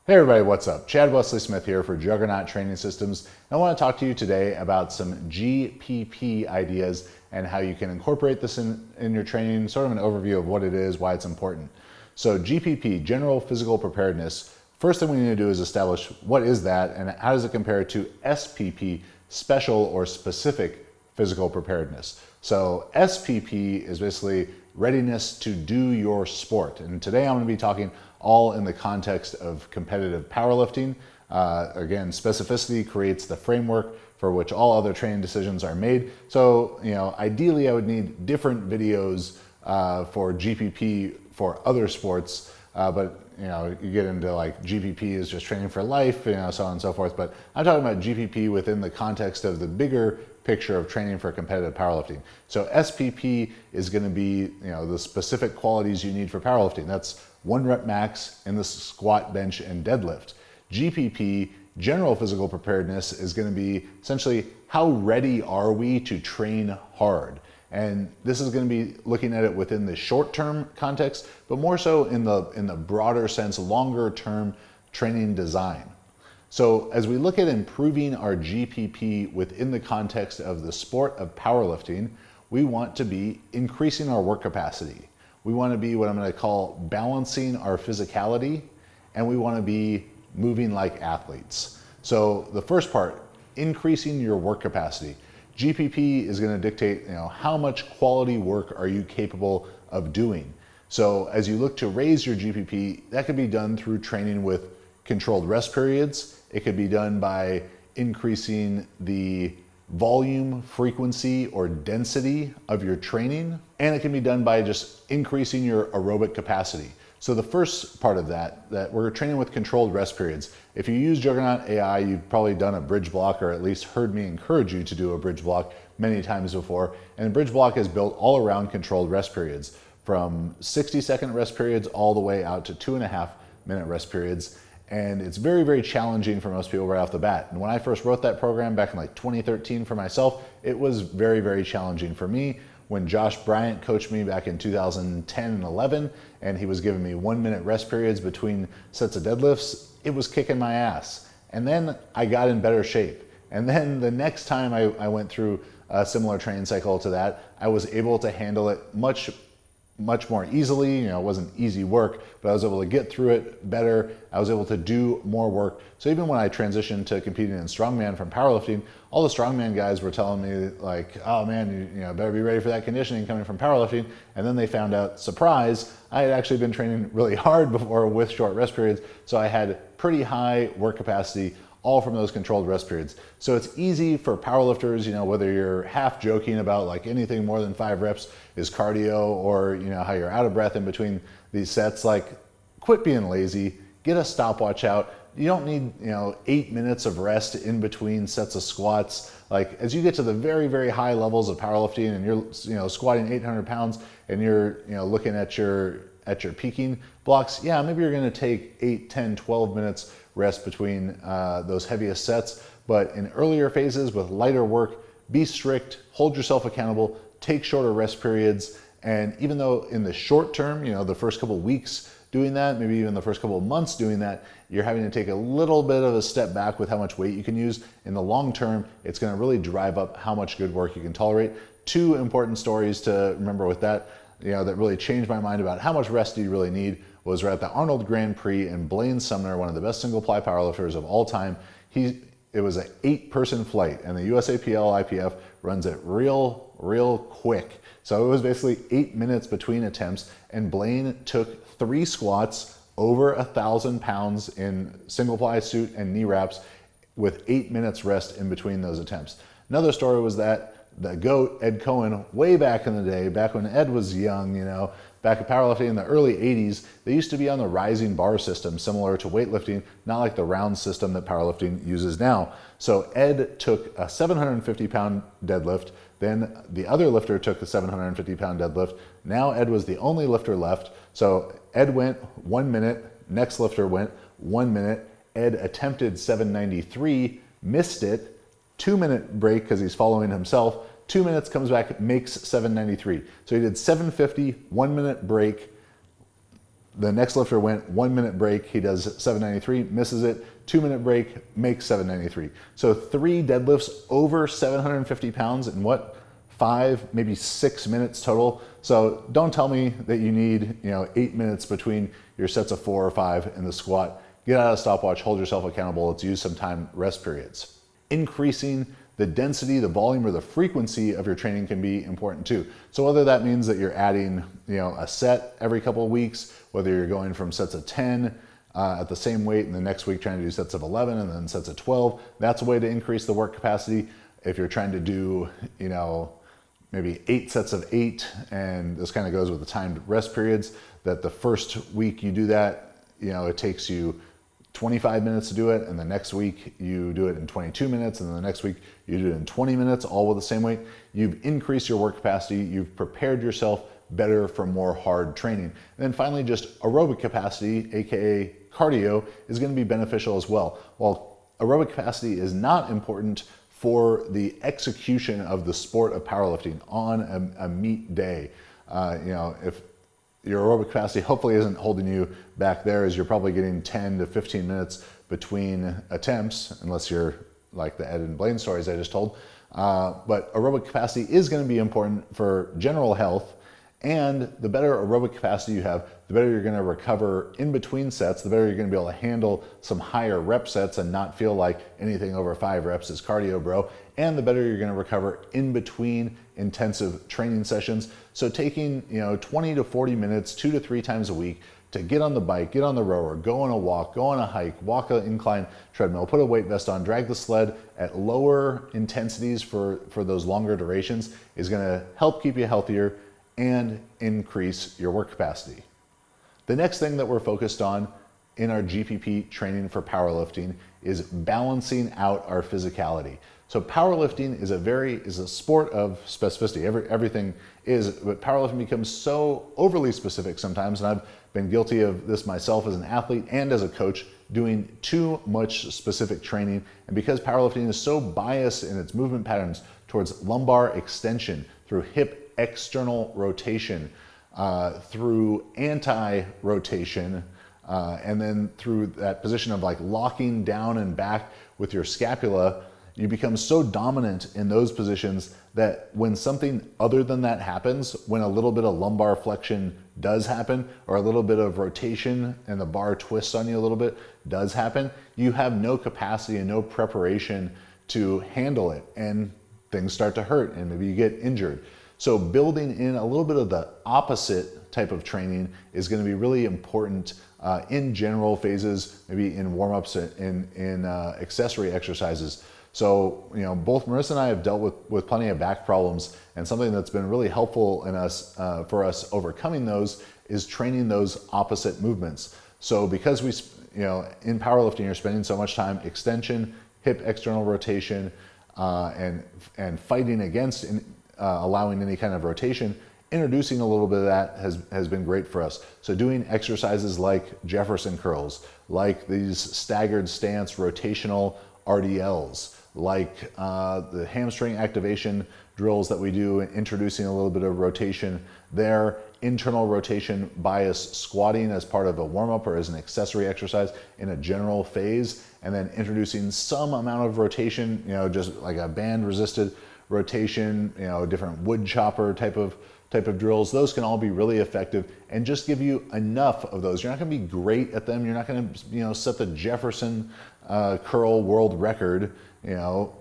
Hey everybody, what's up? Chad Wesley Smith here for Juggernaut Training Systems. I want to talk to you today about some GPP ideas and how you can incorporate this in your training, sort of an overview of what it is, why it's important. So GPP, General Physical Preparedness, first thing we need to do is establish what is that and how does it compare to SPP, Special or Specific Physical Preparedness. So SPP is basically readiness to do your sport. And today I'm going to be talking all in the context of competitive powerlifting. Again, specificity creates the framework for which all other training decisions are made. So, ideally I would need different videos for GPP for other sports, but you get into like GPP is just training for life, so on and so forth. But I'm talking about GPP within the context of the bigger picture of training for competitive powerlifting. So SPP is going to be, the specific qualities you need for powerlifting. That's 1 rep max in the squat, bench, and deadlift. GPP, General Physical Preparedness, is going to be essentially how ready are we to train hard. And this is going to be looking at it within the short-term context, but more so in the broader sense, longer-term training design. So as we look at improving our GPP within the context of the sport of powerlifting, we want to be increasing our work capacity. We want to be what I'm going to call balancing our physicality, and we want to be moving like athletes. So the first part, increasing your work capacity. GPP is going to dictate, how much quality work are you capable of doing. So as you look to raise your GPP, that could be done through training with controlled rest periods. It could be done by increasing the volume, frequency, or density of your training. And it can be done by just increasing your aerobic capacity. So the first part of that we're training with controlled rest periods. If you use Juggernaut AI, you've probably done a bridge block, or at least heard me encourage you to do a bridge block many times before. And bridge block is built all around controlled rest periods, from 60-second rest periods all the way out to 2.5-minute rest periods. And it's very, very challenging for most people right off the bat. And when I first wrote that program back in like 2013 for myself, it was very, very challenging for me. When Josh Bryant coached me back in 2010 and 11, and he was giving me 1-minute rest periods between sets of deadlifts, it was kicking my ass. And then I got in better shape. And then the next time I went through a similar training cycle to that, I was able to handle it much more easily. It wasn't easy work, but I was able to get through it better. I was able to do more work. So even when I transitioned to competing in strongman from powerlifting, all the strongman guys were telling me like, oh man, you better be ready for that conditioning coming from powerlifting. And then they found out, surprise, I had actually been training really hard before with short rest periods. So I had pretty high work capacity, all from those controlled rest periods. So it's easy for powerlifters, whether you're half joking about like anything more than 5 reps is cardio, or how you're out of breath in between these sets, like quit being lazy, get a stopwatch out. You don't need 8 minutes of rest in between sets of squats. Like as you get to the very, very high levels of powerlifting and you're squatting 800 pounds and you're looking at your peaking blocks, yeah, maybe you're going to take 8, 10, 12 minutes rest between those heaviest sets. But in earlier phases with lighter work, be strict, hold yourself accountable, take shorter rest periods. And even though in the short term, the first couple weeks doing that, maybe even the first couple of months doing that, you're having to take a little bit of a step back with how much weight you can use. In the long term, it's going to really drive up how much good work you can tolerate. 2 important stories to remember with that, that really changed my mind about how much rest do you really need was right at the Arnold Grand Prix, and Blaine Sumner, one of the best single ply powerlifters of all time, it was an 8-person flight, and the USAPL IPF runs it real quick. So it was basically 8 minutes between attempts, and Blaine took 3 squats over 1,000 pounds in single ply suit and knee wraps with 8 minutes rest in between those attempts. Another story was that the GOAT, Ed Cohen, way back in the day, back when Ed was young, back at powerlifting in the early 80s, they used to be on the rising bar system, similar to weightlifting, not like the round system that powerlifting uses now. So Ed took a 750-pound deadlift, then the other lifter took the 750-pound deadlift. Now Ed was the only lifter left. So Ed went 1 minute, next lifter went 1 minute. Ed attempted 793, missed it, 2-minute break because he's following himself, 2 minutes, comes back, makes 793. So he did 750, 1 minute break, The next lifter went 1 minute break, he does 793, misses it, 2 minute break, makes 793. So 3 deadlifts over 750 pounds in what? 5, maybe 6 minutes total. So don't tell me that you need 8 minutes between your sets of 4 or 5 in the squat. Get out of the stopwatch, hold yourself accountable. Let's use some time rest periods. Increasing the density, the volume, or the frequency of your training can be important too. So whether that means that you're adding a set every couple of weeks, whether you're going from sets of 10 at the same weight and the next week trying to do sets of 11 and then sets of 12, that's a way to increase the work capacity. If you're trying to do maybe 8 sets of 8, and this kind of goes with the timed rest periods, that the first week you do that, it takes you 25 minutes to do it, and the next week you do it in 22 minutes, and then the next week you do it in 20 minutes, all with the same weight. You've increased your work capacity, you've prepared yourself better for more hard training. And then finally, just aerobic capacity, aka cardio, is going to be beneficial as well. While aerobic capacity is not important for the execution of the sport of powerlifting on a meet day, if your aerobic capacity hopefully isn't holding you back there, as you're probably getting 10 to 15 minutes between attempts, unless you're like the Ed and Blaine stories I just told. But aerobic capacity is going to be important for general health, and the better aerobic capacity you have, the better you're going to recover in between sets, the better you're going to be able to handle some higher rep sets and not feel like anything over 5 reps is cardio, bro. And the better you're going to recover in between intensive training sessions. So taking 20 to 40 minutes 2 to 3 times a week to get on the bike, get on the rower, go on a walk, go on a hike, walk an incline treadmill, put a weight vest on, drag the sled at lower intensities for those longer durations is going to help keep you healthier and increase your work capacity. The next thing that we're focused on in our GPP training for powerlifting is balancing out our physicality. So powerlifting is a sport of specificity. Everything is, but powerlifting becomes so overly specific sometimes, and I've been guilty of this myself as an athlete and as a coach, doing too much specific training. And because powerlifting is so biased in its movement patterns towards lumbar extension, through hip external rotation, through anti-rotation, and then through that position of like locking down and back with your scapula, you become so dominant in those positions that when something other than that happens, when a little bit of lumbar flexion does happen, or a little bit of rotation and the bar twists on you a little bit does happen, you have no capacity and no preparation to handle it, and things start to hurt and maybe you get injured. So building in a little bit of the opposite type of training is going to be really important in general phases, maybe in warm-ups, in accessory exercises. So, both Marissa and I have dealt with plenty of back problems, and something that's been really helpful in us for us overcoming those is training those opposite movements. So because we, in powerlifting, you're spending so much time extension, hip external rotation, and fighting against allowing any kind of rotation, introducing a little bit of that has been great for us. So doing exercises like Jefferson curls, like these staggered stance rotational RDLs, like the hamstring activation drills that we do, introducing a little bit of rotation there, internal rotation bias squatting as part of a warm-up or as an accessory exercise in a general phase, and then introducing some amount of rotation, just like a band resisted rotation, different wood chopper type of drills. Those can all be really effective and just give you enough of those. You're not going to be great at them. You're not going to set the Jefferson curl world record,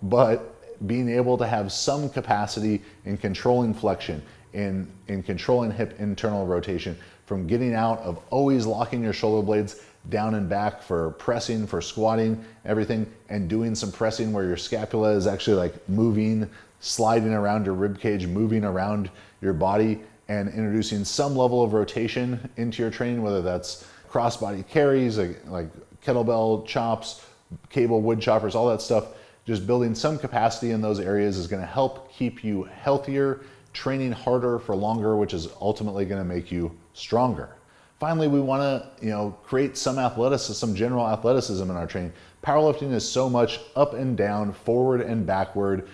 but being able to have some capacity in controlling flexion, in controlling hip internal rotation, from getting out of always locking your shoulder blades down and back for pressing, for squatting, everything, and doing some pressing where your scapula is actually like moving, sliding around your rib cage, moving around your body, and introducing some level of rotation into your training, whether that's crossbody carries, like kettlebell chops, cable wood choppers, all that stuff. Just building some capacity in those areas is going to help keep you healthier, training harder for longer, which is ultimately going to make you stronger. Finally, we want to create some athleticism, some general athleticism in our training. Powerlifting is so much up and down, forward and backward,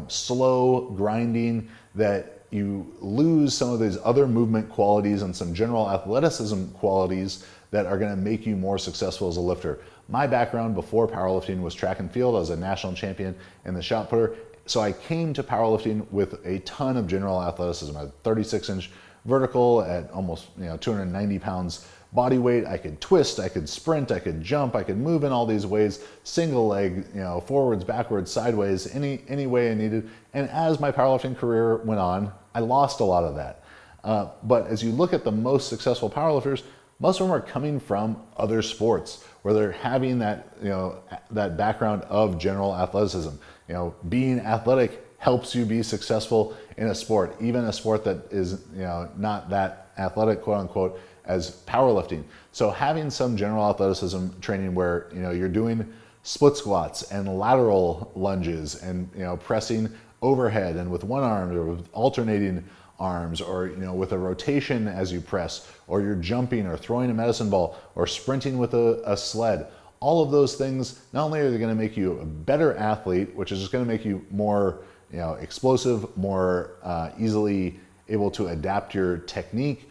slow grinding, that you lose some of these other movement qualities and some general athleticism qualities that are gonna make you more successful as a lifter. My background before powerlifting was track and field. I was a national champion in the shot putter. So I came to powerlifting with a ton of general athleticism. I had 36-inch vertical at almost 290 pounds body weight. I could twist, I could sprint, I could jump, I could move in all these ways, single leg, forwards, backwards, sideways, any way I needed. And as my powerlifting career went on, I lost a lot of that. But as you look at the most successful powerlifters, most of them are coming from other sports where they're having that, that background of general athleticism. Being athletic helps you be successful in a sport, even a sport that is, not that athletic, quote unquote, as powerlifting. So having some general athleticism training where, you're doing split squats and lateral lunges and, pressing overhead and with one arm or with alternating arms, or with a rotation as you press, or you're jumping or throwing a medicine ball or sprinting with a sled. All of those things, not only are they going to make you a better athlete, which is just going to make you more explosive, more easily able to adapt your technique,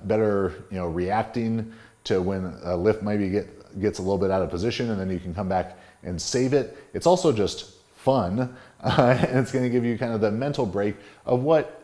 better reacting to when a lift maybe gets a little bit out of position, and then you can come back and save it. It's also just fun, and it's going to give you kind of the mental break of what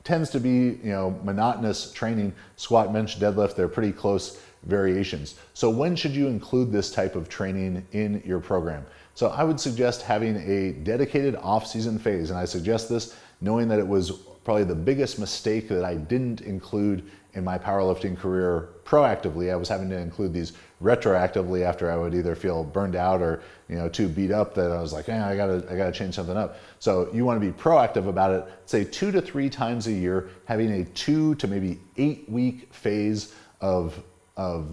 tends to be monotonous training. Squat, bench, deadlift, they're pretty close variations. So when should you include this type of training in your program? So I would suggest having a dedicated off-season phase, and I suggest this knowing that it was probably the biggest mistake that I didn't include in my powerlifting career proactively. I was having to include these retroactively after I would either feel burned out or too beat up, that I was like, I gotta change something up. So you want to be proactive about it. Say 2 to 3 times a year, having a 2 to maybe 8 week phase of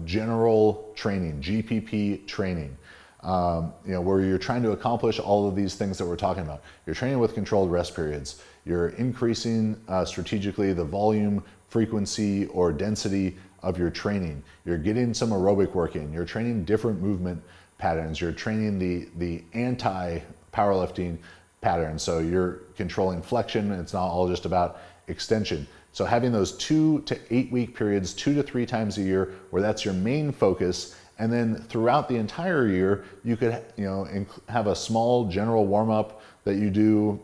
general training, GPP training. Where you're trying to accomplish all of these things that we're talking about. You're training with controlled rest periods. You're increasing strategically the volume, frequency, or density of your training. You're getting some aerobic work in. You're training different movement patterns. You're training the anti-powerlifting patterns. So you're controlling flexion. It's not all just about extension. So having those 2 to 8 week periods, 2 to 3 times a year, where that's your main focus. And then throughout the entire year, you could have a small general warm up that you do.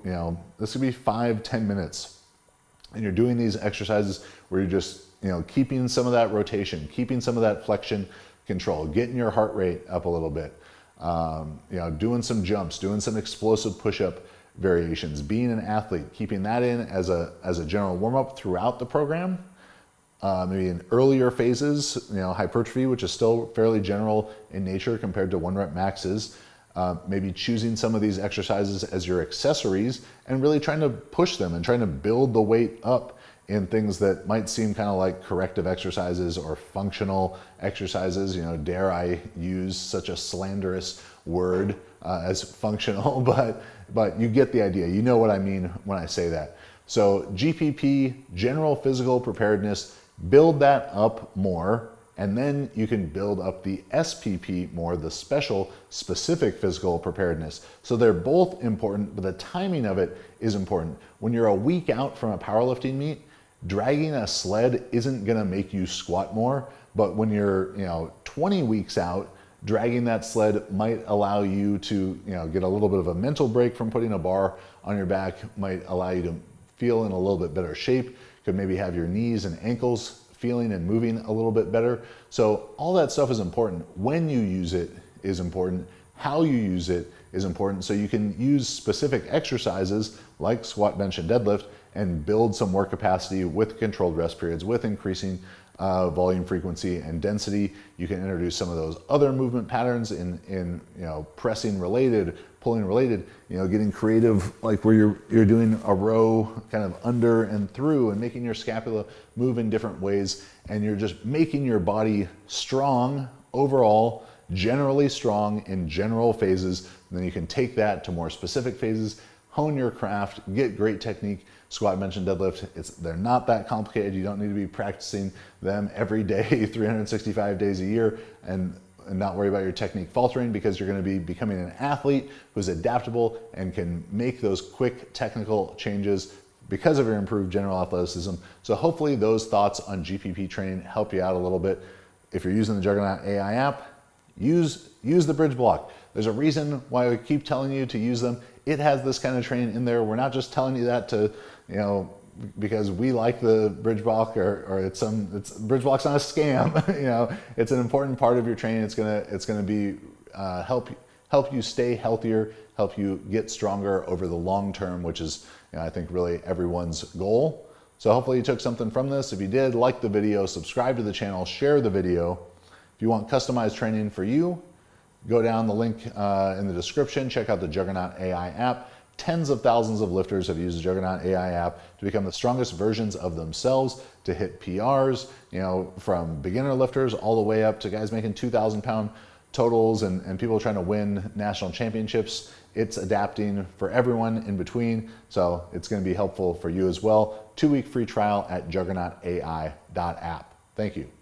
This could be 5-10 minutes, and you're doing these exercises where you're just keeping some of that rotation, keeping some of that flexion control, getting your heart rate up a little bit, doing some jumps, doing some explosive push-up variations, being an athlete, keeping that in as a general warm up throughout the program. Maybe in earlier phases, hypertrophy, which is still fairly general in nature compared to 1 rep maxes. Maybe choosing some of these exercises as your accessories and really trying to push them and trying to build the weight up in things that might seem kind of like corrective exercises or functional exercises. Dare I use such a slanderous word as functional, but you get the idea. You know what I mean when I say that. So GPP, General Physical Preparedness, build that up more, and then you can build up the SPP more, the specific physical preparedness. So they're both important, but the timing of it is important. When you're a week out from a powerlifting meet, dragging a sled isn't gonna make you squat more, but when you're 20 weeks out, dragging that sled might allow you to get a little bit of a mental break from putting a bar on your back, might allow you to feel in a little bit better shape, could maybe have your knees and ankles feeling and moving a little bit better. So all that stuff is important. When you use it is important. How you use it is important. So you can use specific exercises like squat, bench, and deadlift and build some work capacity with controlled rest periods, with increasing volume, frequency, and density. You can introduce some of those other movement patterns in pressing related, pulling related, getting creative, like where you're doing a row kind of under and through and making your scapula move in different ways, and you're just making your body strong overall, generally strong in general phases. And then you can take that to more specific phases, hone your craft, get great technique. Squat, bench, and deadlift, they're not that complicated. You don't need to be practicing them every day, 365 days a year, and not worry about your technique faltering, because you're going to be becoming an athlete who's adaptable and can make those quick technical changes because of your improved general athleticism. So hopefully those thoughts on GPP training help you out a little bit. If you're using the Juggernaut AI app, use the bridge block. There's a reason why we keep telling you to use them. It has this kind of training in there. We're not just telling you that to, because we like the bridge block or bridge block's not a scam. It's an important part of your training. It's gonna be help you stay healthier, help you get stronger over the long term, which is I think really everyone's goal. So hopefully you took something from this. If you did, like the video, subscribe to the channel, share the video. If you want customized training for you, go down the link in the description, check out the Juggernaut AI app. Tens of thousands of lifters have used the Juggernaut AI app to become the strongest versions of themselves, to hit PRs, from beginner lifters all the way up to guys making 2,000 pound totals and people trying to win national championships. It's adapting for everyone in between, so it's going to be helpful for you as well. 2-week free trial at juggernautai.app. Thank you.